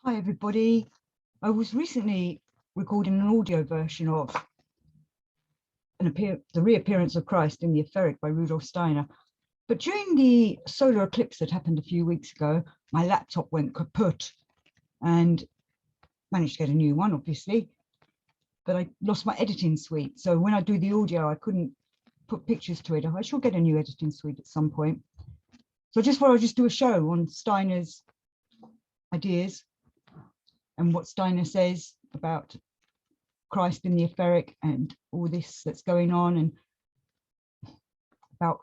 Hi everybody. I was recently recording an audio version of the Reappearance of Christ in the Etheric by Rudolf Steiner. But during the solar eclipse that happened a few weeks ago, my laptop went kaput and managed to get a new one, obviously. But I lost my editing suite. So when I do the audio, I couldn't put pictures to it. I shall get a new editing suite at some point. So I just thought I'd just do a show on Steiner's ideas and what Steiner says about Christ in the etheric and all this that's going on, and about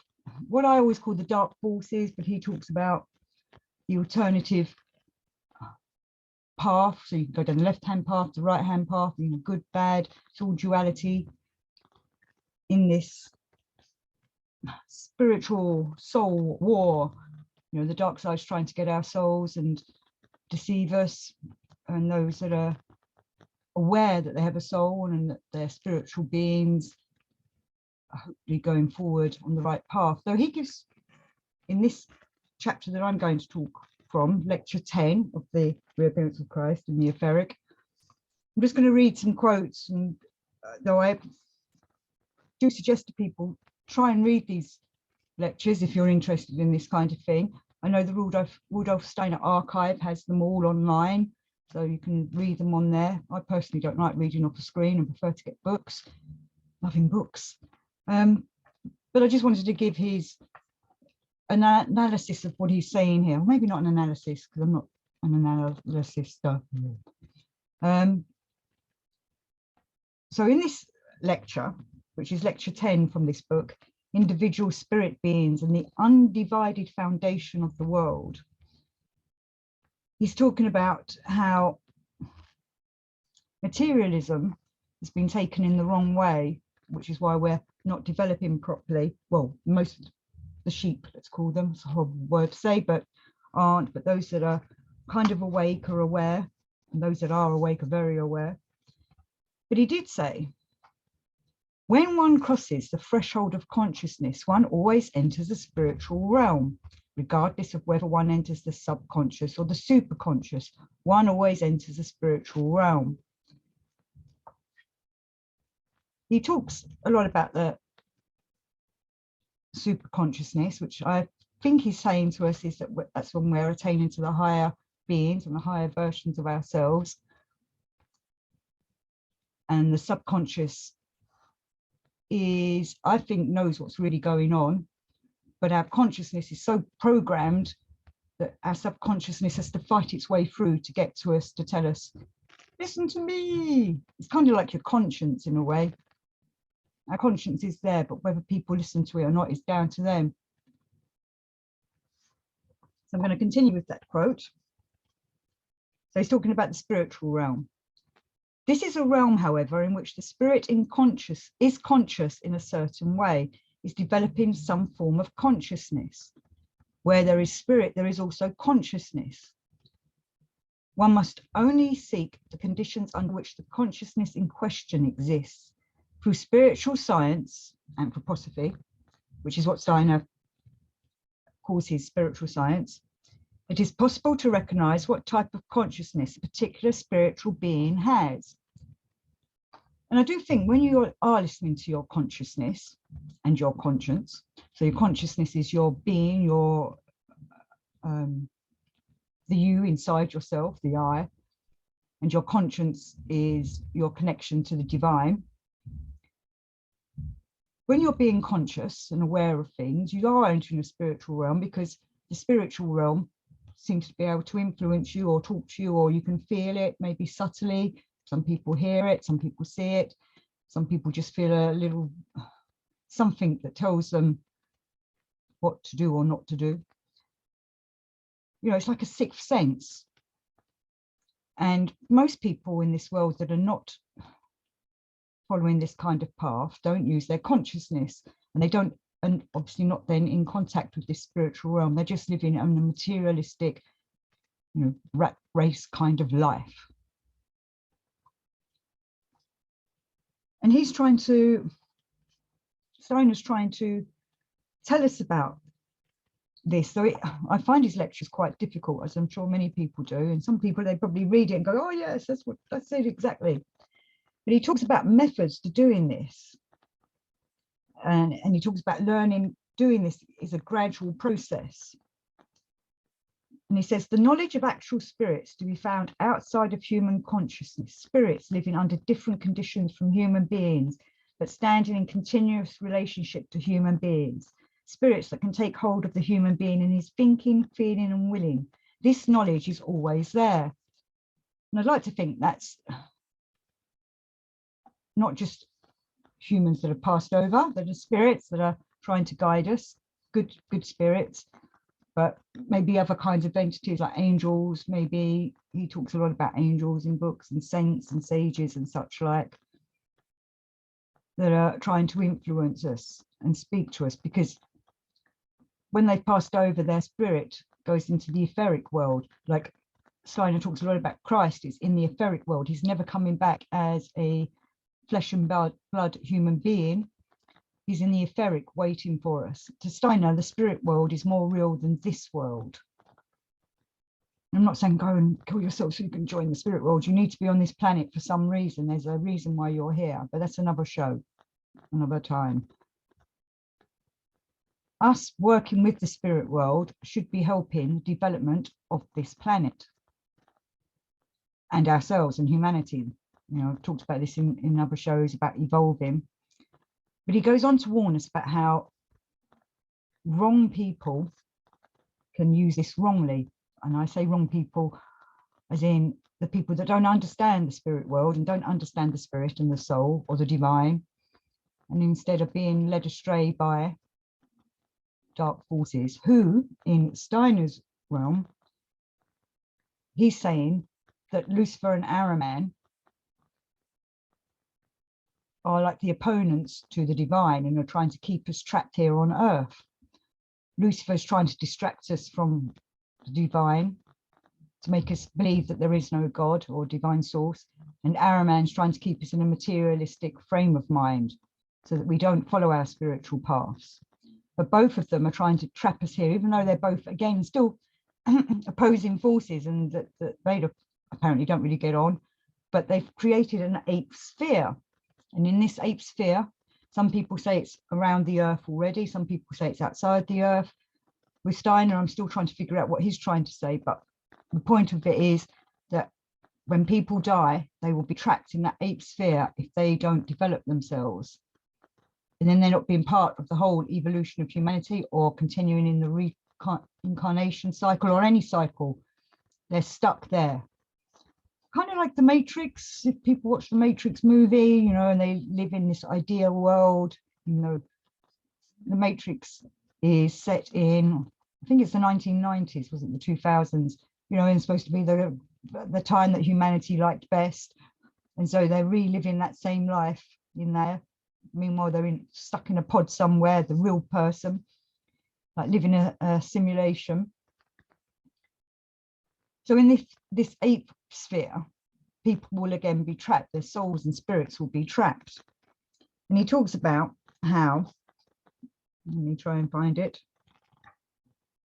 what I always call the dark forces, but he talks about the alternative path. So you can go down the left-hand path, the right-hand path, you know, good, bad, it's all duality in this spiritual soul war. You know, the dark side's trying to get our souls and deceive us, and those that are aware that they have a soul and that they're spiritual beings are hopefully going forward on the right path. So he gives, in this chapter that I'm going to talk from, lecture 10 of the Reappearance of Christ in the Etheric, I'm just going to read some quotes, and though I do suggest to people try and read these lectures if you're interested in this kind of thing. I know the Rudolf Steiner archive has them all online, so you can read them on there. I personally don't like reading off a screen and prefer to get books, loving books. But I just wanted to give his analysis of what he's saying here. Maybe not an analysis, because I'm not an analyst. So in this lecture, which is lecture 10 from this book, Individual Spirit Beings and the Undivided Foundation of the World, he's talking about how materialism has been taken in the wrong way, which is why we're not developing properly. Well, most of the sheep, let's call them, it's a horrible word to say, but aren't, but those that are kind of awake are aware, and those that are awake are very aware. But he did say, when one crosses the threshold of consciousness, one always enters a spiritual realm. Regardless of whether one enters the subconscious or the superconscious, one always enters a spiritual realm. He talks a lot about the superconsciousness, which I think he's saying to us is that that's when we're attaining to the higher beings and the higher versions of ourselves. And the subconscious is, I think, knows what's really going on, but our consciousness is so programmed that our subconsciousness has to fight its way through to get to us, to tell us, listen to me. It's kind of like your conscience in a way. Our conscience is there, but whether people listen to it or not is down to them. So I'm going to continue with that quote. So he's talking about the spiritual realm. This is a realm, however, in which the spirit is conscious in a certain way, is developing some form of consciousness. Where there is spirit, there is also consciousness. One must only seek the conditions under which the consciousness in question exists. Through spiritual science, anthroposophy, which is what Steiner calls his spiritual science, it is possible to recognize what type of consciousness a particular spiritual being has. And I do think when you are listening to your consciousness and your conscience, so your consciousness is your being, your the you inside yourself, the I, and your conscience is your connection to the divine. When you're being conscious and aware of things, you are entering a spiritual realm, because the spiritual realm seems to be able to influence you or talk to you, or you can feel it, maybe subtly. Some people hear it, some people see it, some people just feel a little something that tells them what to do or not to do. You know, it's like a sixth sense. And most people in this world that are not following this kind of path don't use their consciousness, and they don't, and obviously not then in contact with this spiritual realm. They're just living in a materialistic, you know, rat race kind of life. And Steiner's trying to tell us about this. So I find his lectures quite difficult, as I'm sure many people do. And some people, they probably read it and go, oh yes, that's it exactly. But he talks about methods to doing this. And he talks about learning, doing this is a gradual process. And he says, the knowledge of actual spirits to be found outside of human consciousness, spirits living under different conditions from human beings, but standing in continuous relationship to human beings, spirits that can take hold of the human being in his thinking, feeling and willing. This knowledge is always there. And I'd like to think that's not just humans that have passed over, that are spirits that are trying to guide us, good spirits, but maybe other kinds of entities like angels. Maybe he talks a lot about angels in books, and saints and sages and such like, that are trying to influence us and speak to us, because when they've passed over, their spirit goes into the etheric world. Like Steiner talks a lot about Christ, is in the etheric world. He's never coming back as a flesh and blood human being. He's in the etheric waiting for us. To Steiner, the spirit world is more real than this world. I'm not saying go and kill yourself so you can join the spirit world. You need to be on this planet for some reason. There's a reason why you're here, but that's another show, another time. Us working with the spirit world should be helping development of this planet and ourselves and humanity. You know, I've talked about this in other shows about evolving. But he goes on to warn us about how wrong people can use this wrongly. And I say wrong people as in the people that don't understand the spirit world and don't understand the spirit and the soul or the divine. And instead of being led astray by dark forces, who in Steiner's realm, he's saying that Lucifer and Ahriman are like the opponents to the divine and are trying to keep us trapped here on earth. Lucifer's trying to distract us from the divine, to make us believe that there is no God or divine source, and Ahriman's trying to keep us in a materialistic frame of mind so that we don't follow our spiritual paths. But both of them are trying to trap us here, even though they're both, again, still opposing forces, and that they apparently don't really get on, but they've created an eighth sphere. And in this eighth sphere, some people say it's around the earth already, some people say it's outside the earth. With Steiner, I'm still trying to figure out what he's trying to say, but the point of it is that when people die, they will be trapped in that eighth sphere if they don't develop themselves. And then they're not being part of the whole evolution of humanity or continuing in the reincarnation cycle or any cycle. They're stuck there. Kind of like the Matrix. If people watch the Matrix movie, you know, and they live in this ideal world, you know, the Matrix is set in, I think it's the 1990s, wasn't the 2000s, you know, and it's supposed to be the time that humanity liked best. And so they're reliving that same life in there. Meanwhile, they're stuck in a pod somewhere, the real person, like living a simulation. So in this eighth sphere, people will again be trapped. Their souls and spirits will be trapped. And he talks about how, let me try and find it.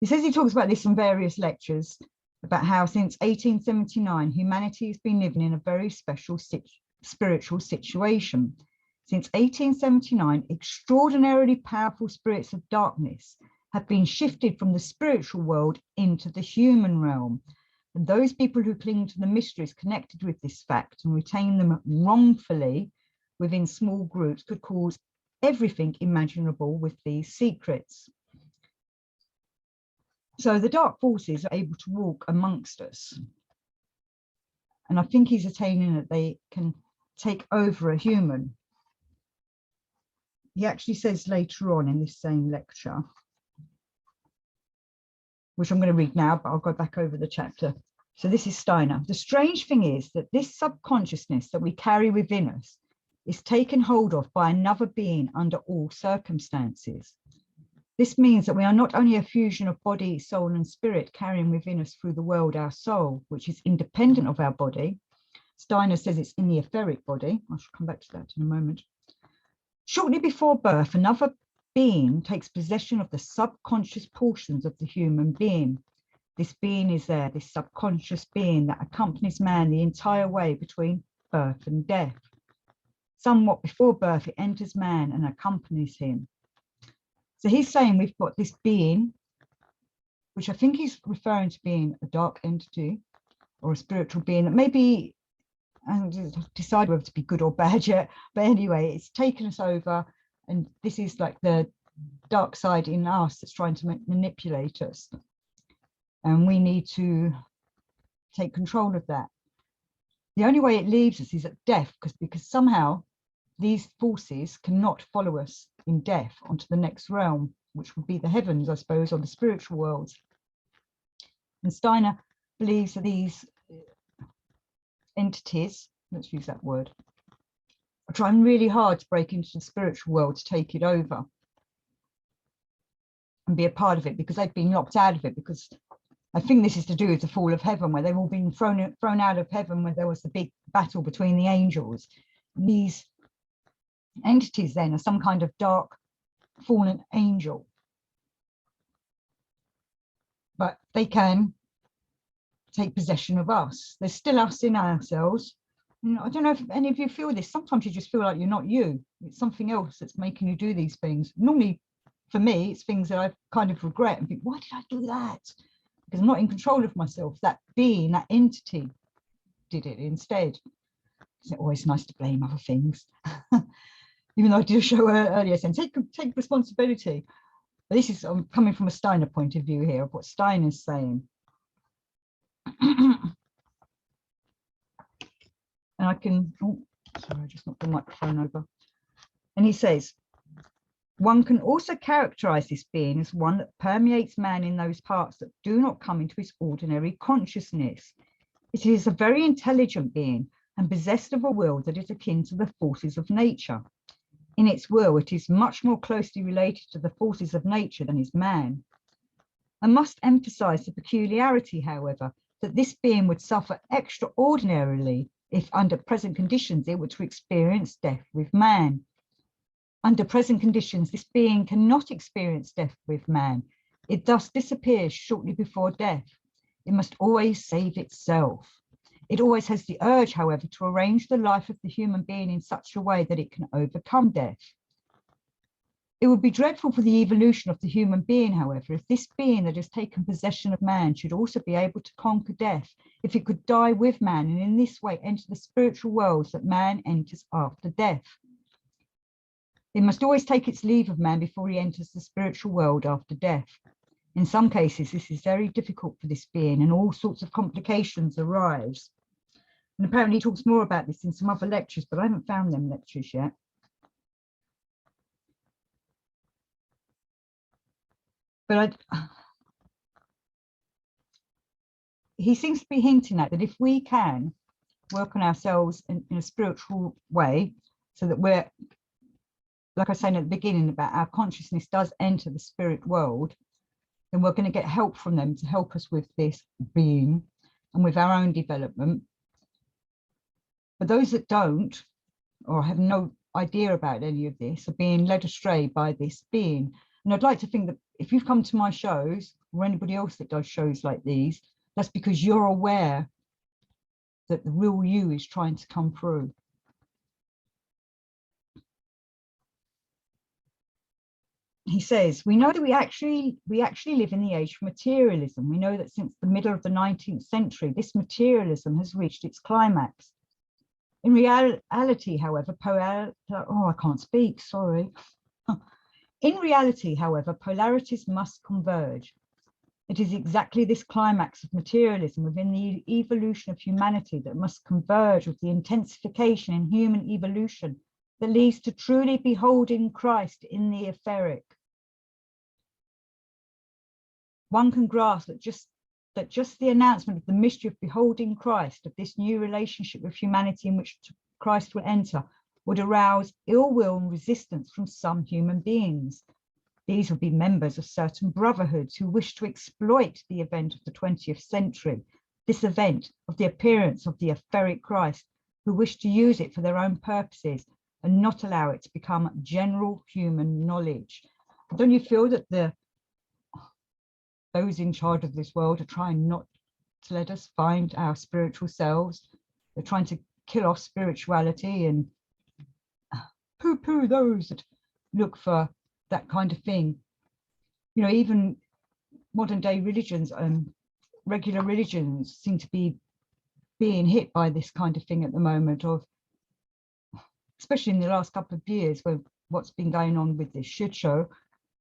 He says he talks about this in various lectures, about how since 1879, humanity has been living in a very special spiritual situation. Since 1879, extraordinarily powerful spirits of darkness have been shifted from the spiritual world into the human realm. And those people who cling to the mysteries connected with this fact and retain them wrongfully within small groups could cause everything imaginable with these secrets. So the dark forces are able to walk amongst us. And I think he's attaining that they can take over a human. He actually says later on in this same lecture, which I'm going to read now, but I'll go back over the chapter. So this is Steiner. The strange thing is that this subconsciousness that we carry within us is taken hold of by another being under all circumstances. This means that we are not only a fusion of body, soul, and spirit carrying within us through the world our soul, which is independent of our body. Steiner says it's in the etheric body. I shall come back to that in a moment. Shortly before birth, another being takes possession of the subconscious portions of the human being. This being is there, this subconscious being that accompanies man the entire way between birth and death. Somewhat before birth, it enters man and accompanies him. So he's saying we've got this being, which I think he's referring to being a dark entity or a spiritual being that maybe, and decide whether to be good or bad yet, but anyway, it's taken us over, and this is like the dark side in us that's trying to manipulate us, and we need to take control of that. The only way it leaves us is at death, because somehow these forces cannot follow us in death onto the next realm, which would be the heavens, I suppose, or the spiritual worlds. And Steiner believes that these entities, let's use that word, are trying really hard to break into the spiritual world to take it over and be a part of it, because they've been locked out of it, because I think this is to do with the fall of heaven, where they've all been thrown out of heaven, where there was the big battle between the angels. And these entities then are some kind of dark fallen angel, but they can take possession of us. There's still us in ourselves. I don't know if any of you feel this. Sometimes you just feel like you're not you. It's something else that's making you do these things. Normally, for me, it's things that I kind of regret and think, why did I do that? Because I'm not in control of myself. That being, that entity did it instead. It's always nice to blame other things. Even though I did a show earlier saying, take responsibility. But this is, I'm coming from a Steiner point of view here of what Steiner's saying. And I can, oh, sorry, I just knocked the microphone over. And he says, one can also characterize this being as one that permeates man in those parts that do not come into his ordinary consciousness. It is a very intelligent being and possessed of a will that is akin to the forces of nature. In its will, it is much more closely related to the forces of nature than is man. I must emphasize the peculiarity, however, that this being would suffer extraordinarily if under present conditions it were to experience death with man. Under present conditions, this being cannot experience death with man. It thus disappears shortly before death. It must always save itself. It always has the urge, however, to arrange the life of the human being in such a way that it can overcome death. It would be dreadful for the evolution of the human being, however, if this being that has taken possession of man should also be able to conquer death, if it could die with man and in this way enter the spiritual worlds that man enters after death. It must always take its leave of man before he enters the spiritual world after death. In some cases, this is very difficult for this being and all sorts of complications arise. And apparently he talks more about this in some other lectures, but I haven't found them lectures yet. But he seems to be hinting at that if we can work on ourselves in a spiritual way, so that we're, like I was saying at the beginning, about our consciousness does enter the spirit world, then we're going to get help from them to help us with this being and with our own development. But those that don't, or have no idea about any of this, are being led astray by this being. And I'd like to think that if you've come to my shows, or anybody else that does shows like these, that's because you're aware that the real you is trying to come through. He says, we know that we actually live in the age of materialism. We know that since the middle of the 19th century, this materialism has reached its climax. In reality, however, I can't speak, sorry. In reality, however, polarities must converge. It is exactly this climax of materialism within the evolution of humanity that must converge with the intensification in human evolution that leads to truly beholding Christ in the etheric. One can grasp that just the announcement of the mystery of beholding Christ, of this new relationship with humanity in which Christ will enter, would arouse ill will and resistance from some human beings. These would be members of certain brotherhoods who wish to exploit the event of the 20th century, this event of the appearance of the etheric Christ, who wish to use it for their own purposes and not allow it to become general human knowledge. Don't you feel that those in charge of this world are trying not to let us find our spiritual selves? They're trying to kill off spirituality and poo-poo those that look for that kind of thing. You know, even modern day religions and regular religions seem to be being hit by this kind of thing at the moment, of especially in the last couple of years, where what's been going on with this shit show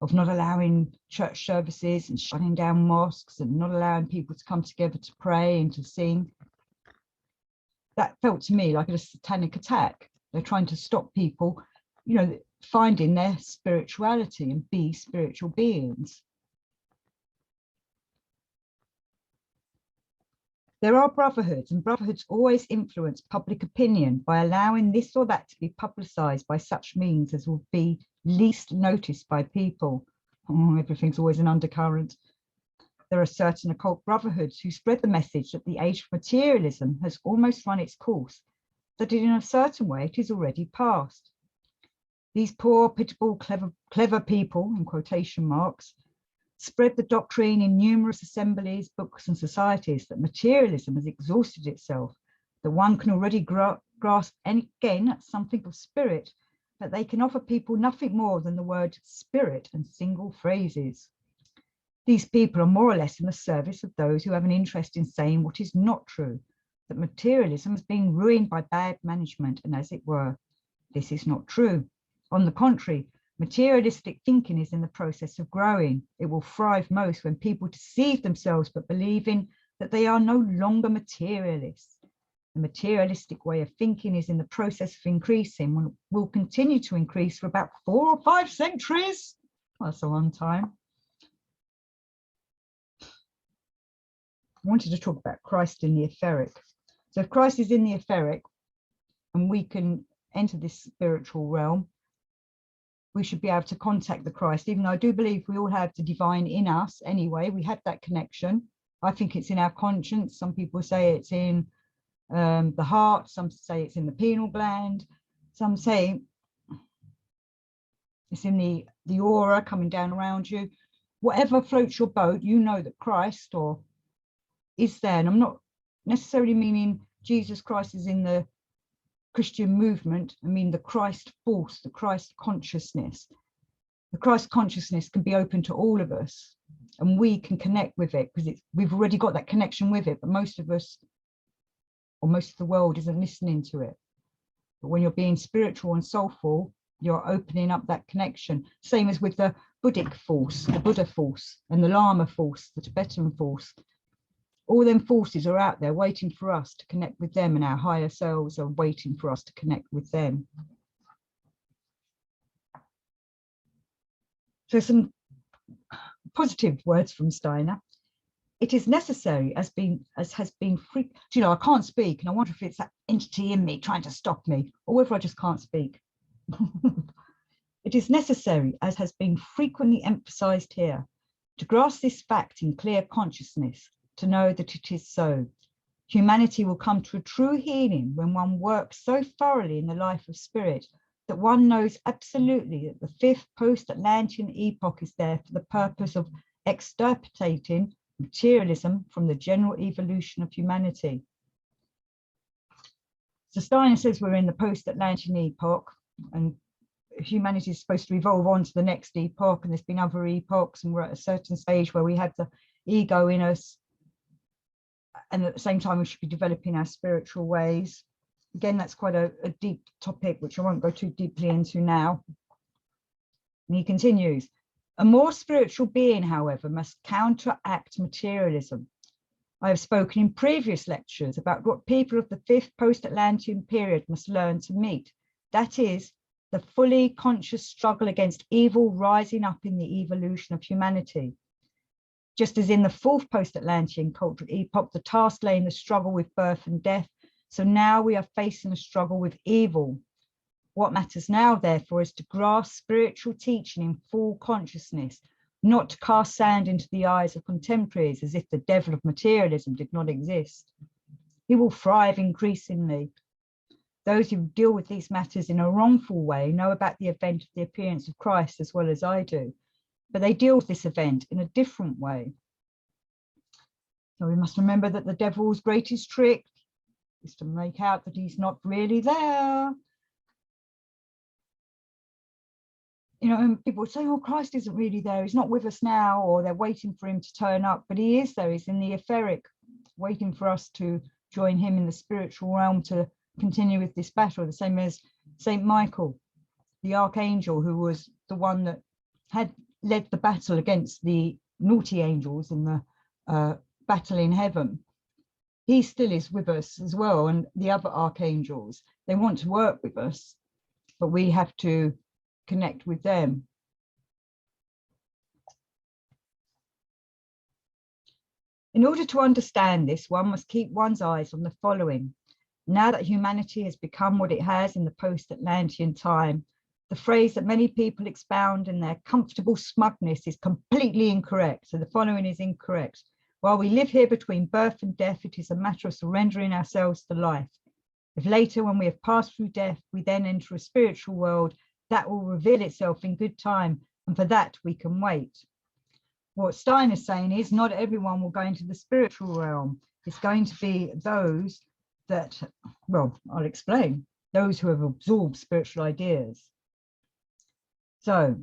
of not allowing church services and shutting down mosques and not allowing people to come together to pray and to sing. That felt to me like a satanic attack. They're trying to stop people, you know, finding their spirituality and be spiritual beings. There are brotherhoods, and brotherhoods always influence public opinion by allowing this or that to be publicized by such means as will be least noticed by people. Oh, everything's always an undercurrent. There are certain occult brotherhoods who spread the message that the age of materialism has almost run its course, that in a certain way it is already past. These poor, pitiable, clever people, in quotation marks, spread the doctrine in numerous assemblies, books and societies that materialism has exhausted itself, that one can already grasp and again something of spirit, that they can offer people nothing more than the word spirit and single phrases. These people are more or less in the service of those who have an interest in saying what is not true, that materialism has been ruined by bad management, and as it were, this is not true. On the contrary, materialistic thinking is in the process of growing. It will thrive most when people deceive themselves but believing that they are no longer materialists. The materialistic way of thinking is in the process of increasing and will continue to increase for about 4 or 5 centuries. Well, that's a long time. I wanted to talk about Christ in the etheric. So if Christ is in the etheric and we can enter this spiritual realm, we should be able to contact the Christ, even though I do believe we all have the divine in us anyway. We have that connection. I think it's in our conscience. Some people say it's in the heart. Some say it's in the pineal gland. Some say it's in the aura coming down around you. Whatever floats your boat, you know that Christ is there. And I'm not necessarily meaning Jesus Christ is in the Christian movement. I mean the Christ force, the Christ consciousness. The Christ consciousness can be open to all of us, and we can connect with it because we've already got that connection with it. But most of us, or most of the world, isn't listening to it. But when you're being spiritual and soulful, you're opening up that connection. Same as with the Buddhic force, the Buddha force, and the Lama force, the Tibetan force. All them forces are out there waiting for us to connect with them, and our higher selves are waiting for us to connect with them. So some positive words from Steiner. It is necessary, as has been frequent. You know, I can't speak, and I wonder if it's that entity in me trying to stop me, or whether I just can't speak. It is necessary, as has been frequently emphasized here, to grasp this fact in clear consciousness, to know that it is so. Humanity will come to a true healing when one works so thoroughly in the life of spirit that one knows absolutely that the 5th post-Atlantean epoch is there for the purpose of extirpating materialism from the general evolution of humanity. So Steiner says we're in the post-Atlantean epoch, and humanity is supposed to evolve on to the next epoch, and there's been other epochs, and we're at a certain stage where we have the ego in us, and at the same time we should be developing our spiritual ways. Again, that's quite a deep topic, which I won't go too deeply into now. And he continues, a more spiritual being, however, must counteract materialism. I have spoken in previous lectures about what people of the 5th post-Atlantean period must learn to meet. That is, the fully conscious struggle against evil rising up in the evolution of humanity. Just as in the 4th post-Atlantean cultural epoch, the task lay in the struggle with birth and death, so now we are facing a struggle with evil. What matters now, therefore, is to grasp spiritual teaching in full consciousness, not to cast sand into the eyes of contemporaries as if the devil of materialism did not exist. He will thrive increasingly. Those who deal with these matters in a wrongful way know about the event of the appearance of Christ as well as I do. but they deal with this event in a different way. So we must remember that the devil's greatest trick is to make out that he's not really there. You know, and people say, oh, Christ isn't really there. He's not with us now, or they're waiting for him to turn up, but he is there. He's in the etheric, waiting for us to join him in the spiritual realm to continue with this battle, the same as Saint Michael, the archangel, who was the one that had led the battle against the naughty angels in the battle in heaven. He still is with us as well, and the other archangels, they want to work with us, but we have to connect with them. In order to understand this, one must keep one's eyes on the following. Now that humanity has become what it has in the post-Atlantean time, the phrase that many people expound in their comfortable smugness is completely incorrect. So the following is incorrect. While we live here between birth and death, it is a matter of surrendering ourselves to life. If later, when we have passed through death, we then enter a spiritual world, that will reveal itself in good time, and for that we can wait. What Steiner is saying is not everyone will go into the spiritual realm. It's going to be those that, well, I'll explain, those who have absorbed spiritual ideas. So,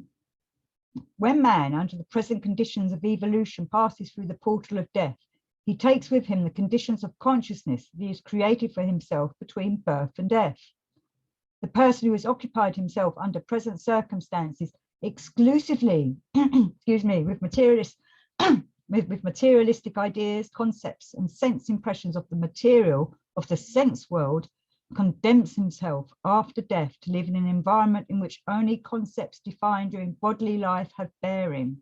when man, under the present conditions of evolution, passes through the portal of death, he takes with him the conditions of consciousness that he has created for himself between birth and death. The person who has occupied himself under present circumstances exclusively, excuse me, with materialistic ideas, concepts, and sense impressions of the material of the sense world, condemns himself after death to live in an environment in which only concepts defined during bodily life have bearing.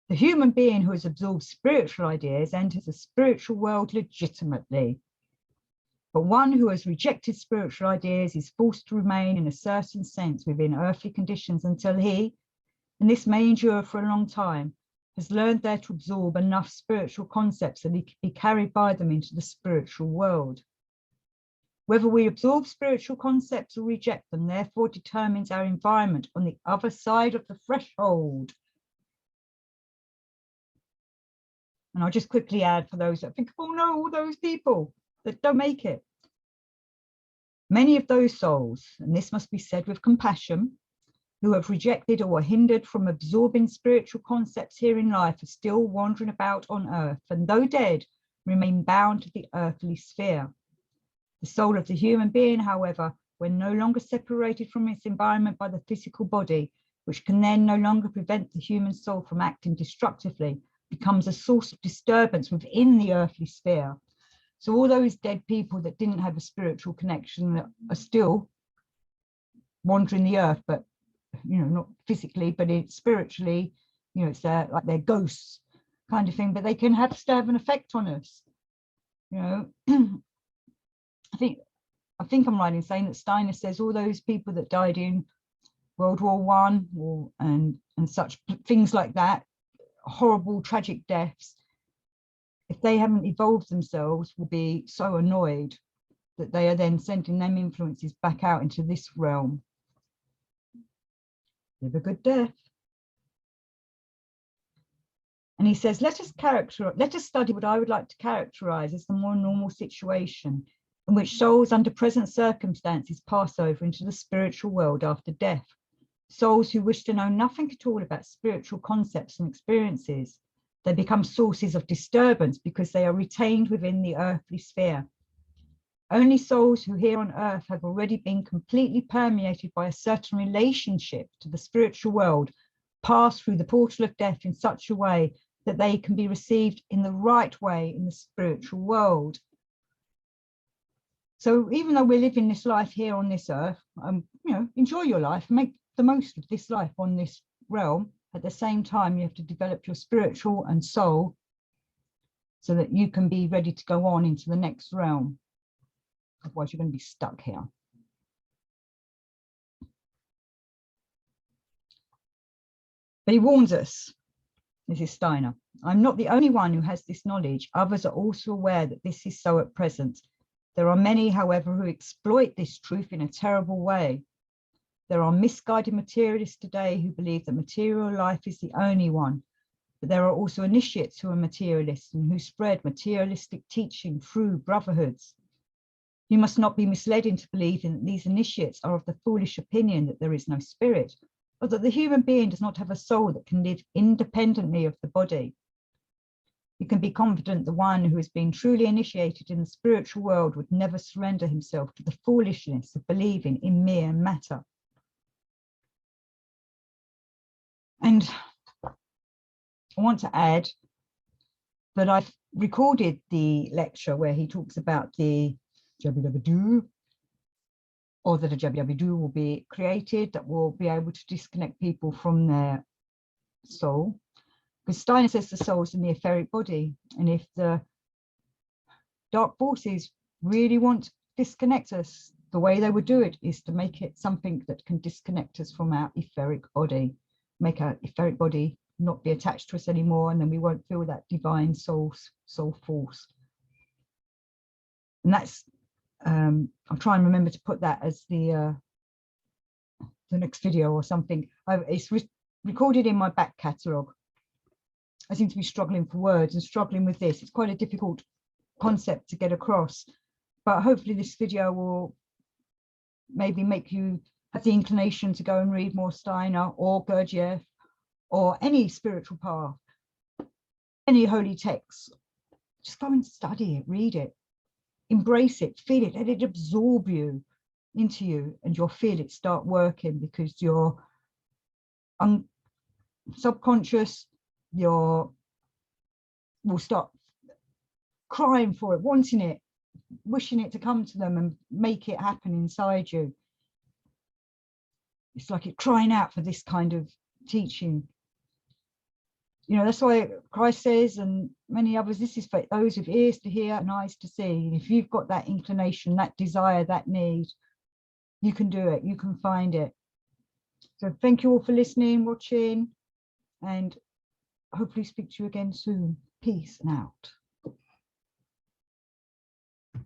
The human being who has absorbed spiritual ideas enters a spiritual world legitimately. But one who has rejected spiritual ideas is forced to remain in a certain sense within earthly conditions until he, and this may endure for a long time, has learned there to absorb enough spiritual concepts that he can be carried by them into the spiritual world. Whether we absorb spiritual concepts or reject them, therefore determines our environment on the other side of the threshold. And I'll just quickly add, for those that think, oh no, all those people that don't make it. Many of those souls, and this must be said with compassion, who have rejected or are hindered from absorbing spiritual concepts here in life, are still wandering about on earth, and though dead, remain bound to the earthly sphere. The soul of the human being, however, when no longer separated from its environment by the physical body, which can then no longer prevent the human soul from acting destructively, becomes a source of disturbance within the earthly sphere. So all those dead people that didn't have a spiritual connection that are still wandering the earth, but you know, not physically, but it's spiritually, you know, it's like they're ghosts kind of thing, but they can still have an effect on us, you know. I think I'm right in saying that Steiner says all those people that died in World War I and such things like that, horrible, tragic deaths, if they haven't evolved themselves, will be so annoyed that they are then sending them influences back out into this realm. Live a good death. And he says, let us study what I would like to characterize as the more normal situation in which souls under present circumstances pass over into the spiritual world after death. Souls who wish to know nothing at all about spiritual concepts and experiences. They become sources of disturbance because they are retained within the earthly sphere. Only souls who here on earth have already been completely permeated by a certain relationship to the spiritual world pass through the portal of death in such a way that they can be received in the right way in the spiritual world. So even though we're living this life here on this earth, you know, enjoy your life, make the most of this life on this realm. At the same time, you have to develop your spiritual and soul so that you can be ready to go on into the next realm. Otherwise, you're going to be stuck here. But he warns us, this is Steiner, I'm not the only one who has this knowledge. Others are also aware that this is so at present. There are many, however, who exploit this truth in a terrible way. There are misguided materialists today who believe that material life is the only one. But there are also initiates who are materialists and who spread materialistic teaching through brotherhoods. You must not be misled into believing that these initiates are of the foolish opinion that there is no spirit, or that the human being does not have a soul that can live independently of the body. You can be confident the one who has been truly initiated in the spiritual world would never surrender himself to the foolishness of believing in mere matter. And I want to add that I've recorded the lecture where he talks about the jabby-dabby-doo, or that a jabby-dabby-doo will be created that will be able to disconnect people from their soul. Because Steiner says the soul is in the etheric body, and if the dark forces really want to disconnect us, the way they would do it is to make it something that can disconnect us from our etheric body, make our etheric body not be attached to us anymore, and then we won't feel that divine soul force. And that's I'll try and remember to put that as the next video or something. It's recorded in my back catalogue. I seem to be struggling for words and struggling with this. It's quite a difficult concept to get across, but hopefully this video will maybe make you have the inclination to go and read more Steiner or Gurdjieff or any spiritual path, any holy text. Just go and study it, read it, embrace it, feel it, let it absorb you into you, and you'll feel it start working, because your subconscious, will start crying for it, wanting it, wishing it to come to them and make it happen inside you. It's like it crying out for this kind of teaching. You know, that's why Christ says, and many others, this is for those with ears to hear and eyes to see. And if you've got that inclination, that desire, that need, you can do it, you can find it. So thank you all for listening, watching, and hopefully speak to you again soon. Peace and out.